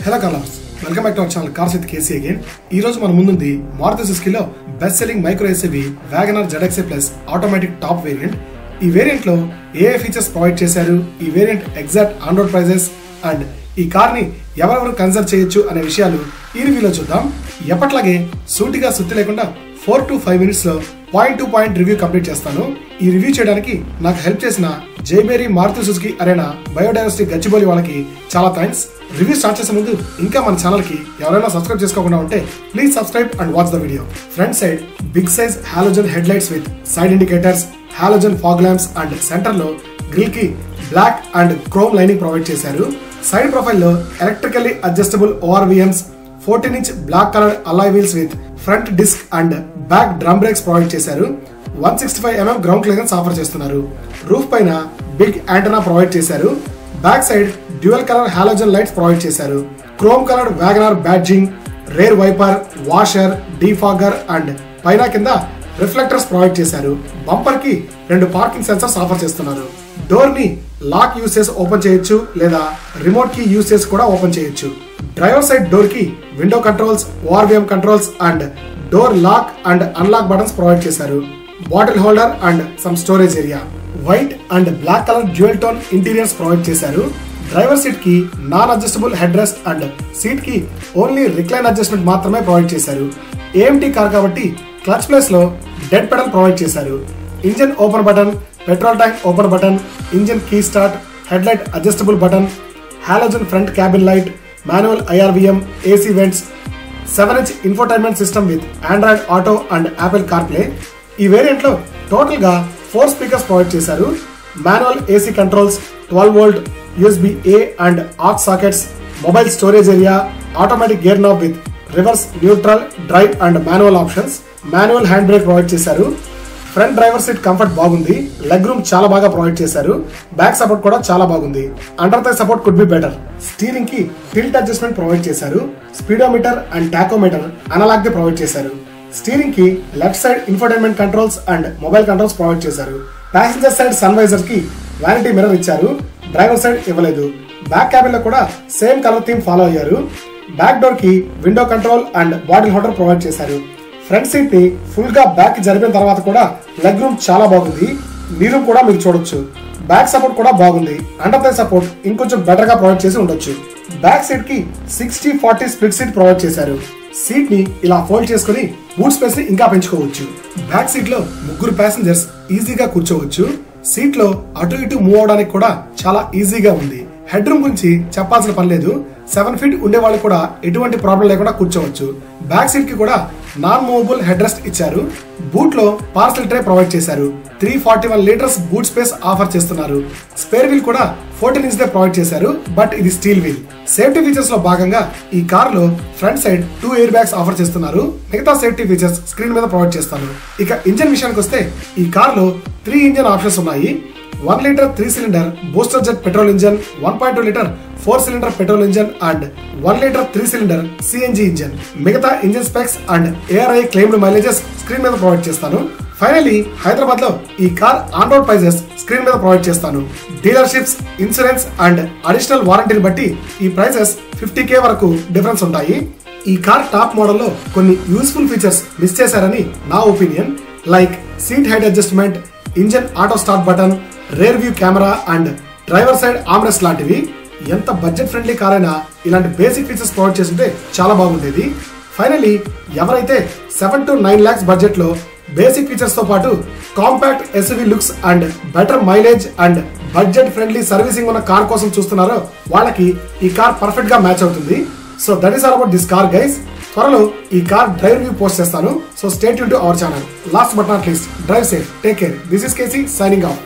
Hello cars, welcome back to our channel Cars with KC again. ఈ రోజు మన ముందుంది మారుతి సుజుకిలో best selling micro SUV WagonR ZXA plus automatic top variant. ఈ variant లో ఏ ఫీచర్స్ ప్రొవైడ్ చేశారు, ఈ variant exact on road prices and ఈ కార్ ని ఎవరెవరు కన్సిడర్ చేయొచ్చు అనే విషయాలు ఈ రివ్యూలో చూద్దాం. ఎప్పట్లాగే సూటిగా సుత్తి లేకుండా 4 to 5 minutes లో point to point review complete చేస్తాను. ఈ రివ్యూ చేయడానికి నాకు హెల్ప్ చేసిన Jayabheri Maruti Suzuki Arena biodiversity Gachibowli వాళ్ళకి చాలా థ్యాంక్స్. రివ్యూ స్టార్ట్ చేసే ముందు ఇంకా మన ఛానల్ కి ఎవరైనా సబ్స్క్రైబ్ చేసుకోకుండా ఉంటే please subscribe and watch the video. Front side big size halogen head lights with side indicators, halogen fog lamps and center లో గ్రిల్ కి black and chrome lining provide చేశారు. సైడ్ ప్రొఫైల్ లో electrically adjustable ORVMs, 14-inch black colour alloy wheels with front disc and back drum brakes provide చేశారు. 165mm ground clearance offer చేస్తున్నారు. Roof పైన big antenna provide చేశారు. Back side dual colour halogen lights provide చేశారు. Chrome colour WagonR badging, rear wiper, washer, defogger and పైన కింద reflectors provide చేశారు. Bumper కి 2 parking sensors offer చేస్తున్నారు. డోర్ ని లాక్ యూస్ చేసి ఓపెన్ చేయొచ్చు లేదా రిమోట్ కి యూస్ చేసి కూడా ఓపెన్ చేయొచ్చు. డ్రైవర్ సైడ్ డోర్ కి window controls, ORVM controls and door lock and unlock buttons provide చేశారు. Bottle holder and some storage area. White and black colour dual tone interiors provide చేశారు. Driver seat కి non adjustable head rest and seat కి only recline adjustment మాత్రమే provide చేశారు. AMT car కాబట్టి clutch place లో dead pedal provide చేశారు. Engine open button, petrol tank open button, engine key start, head light adjustable button, halogen front cabin light, manual IRVM, AC vents, 7-inch infotainment system with Android Auto and Apple CarPlay. ఈ variant లో total గా 4 speakers provide చేశారు. Manual AC controls, 12V USB-A and AUX sockets, mobile storage area, automatic gear knob with reverse, neutral, drive and manual options, manual hand brake provide చేశారు. Front driver seat comfort బాగుంది. Leg room చాలా బాగా provide చేశారు. Back support కూడా చాలా బాగుంది. Under thigh support could be better. Steering కి tilt adjustment provide చేశారు. స్పీడోమీటర్ అండ్ టాకోమీటర్ అనలాగ్ ది ప్రొవైడ్ చేశారు. స్టీరింగ్ కి left side infotainment controls and mobile controls provide చేశారు. ప్యాసింజర్ సైడ్ సన్ వైజర్ కి వ్యానిటీ మిర్రర్ ఇచ్చారు. డ్రైవర్ సైడ్ ఇవ్వలేదు. Back cabin లో కూడా సేమ్ కలర్ థీమ్ ఫాలో అయ్యారు. బ్యాక్ డోర్ కి window control and bottle holder provide చేశారు. ఫ్రంట్ సీట్ ని ఫుల్ గా బ్యాక్ జరిపిన తర్వాత కూడా లెగ్ రూమ్ చాలా బాగుంది. నీ రూమ్ కూడా మీరు చూడొచ్చు. బ్యాక్ సపోర్ట్ కూడా బాగుంది. అండర్ థై సపోర్ట్ ఇంకొంచెం బెటర్ గా ప్రొవైడ్ చేసి ఉండొచ్చు. బ్యాక్ సీట్ కి 60-40 స్ప్లిట్ సీట్ ప్రొవైడ్ చేశారు. సీట్ ని ఇలా ఫోల్డ్ చేసుకుని బూట్ స్పేస్ ని ఇంకా పెంచుకోవచ్చు. బ్యాక్ సీట్ లో 3 ప్యాసింజర్స్ ఈజీగా కూర్చోవచ్చు. సీట్ లో అటు ఇటు మూవ్ అవడానికి కూడా చాలా ఈజీగా ఉంది. హెడ్ రూమ్ గురించి చెప్పాల్సిన పని లేదు. 7 feet ఉండే వాళ్ళు కూడా ఎటువంటి ప్రాబ్లం లేకుండా కూర్చోవచ్చు. బ్యాక్ సీట్ కి కూడా నాన్ మూవబుల్ హెడ్ రెస్ట్ ఇచ్చారు. బూట్ లో పార్సల్ ట్రే ప్రొవైడ్ చేశారు. 341 లీటర్స్ బూట్ స్పేస్ ఆఫర్ చేస్తున్నారు. స్పేర్ వీల్ కూడా 14-inch దే ప్రొవైడ్ చేశారు. బట్ ఇది స్టీల్ వీల్. సేఫ్టీ ఫీచర్స్ లో భాగంగా ఈ కార్ లో front side 2 air bags offer చేస్తున్నారు. మిగతా సేఫ్టీ ఫీచర్స్ స్క్రీన్ మీద ప్రొవైడ్ చేస్తాను. ఇక ఇంజన్ విషయానికి వస్తే ఈ కార్ లో 3 ఇంజన్ ఆప్షన్స్ ఉన్నాయి. 1 litre 3 cylinder booster jet petrol engine, 1.2 litre 4 cylinder petrol engine and 1 litre 3 cylinder CNG engine. మిగతా engine specs and ARI claimed mileages screen మీద ప్రొవైడ్ చేస్తాను. ఫైనల్లీ హైదరాబాద్ లో ఈ car on road prices screen మీద provide చేస్తాను. Dealerships, insurance and additional వారంటీని బట్టి ఈ ప్రైజెస్ 50K వరకు డిఫరెన్స్ ఉంటాయి. ఈ కార్ టాప్ మోడల్ లో కొన్ని యూస్ఫుల్ ఫీచర్స్ మిస్ చేశారని నా opinion. Like seat height adjustment, engine auto start button, rear view camera and driver side armrest లాంటివి. ఎంత బడ్జెట్ ఫ్రెండ్లీ కార్ అయినా ఇలాంటి బేసిక్ ఫీచర్స్ ప్రొవైడ్ చేస్తుంటే చాలా బాగుండేది. ఫైనల్లీ ఎవరైతే 7 to 9 lakhs బడ్జెట్ లో బేసిక్ ఫీచర్స్ తో పాటు compact SUV looks and better mileage and budget friendly servicing ఉన్న కార్ కోసం చూస్తున్నారో వాళ్ళకి ఈ కార్ పర్ఫెక్ట్ గా మ్యాచ్ అవుతుంది. So that is all about this car guys. త్వరలో ఈ కార్ డ్రైవ్ రివ్యూ పోస్ట్ చేస్తాను. So stay tune to our channel. Last but not least, drive safe, take care. This is KC signing off.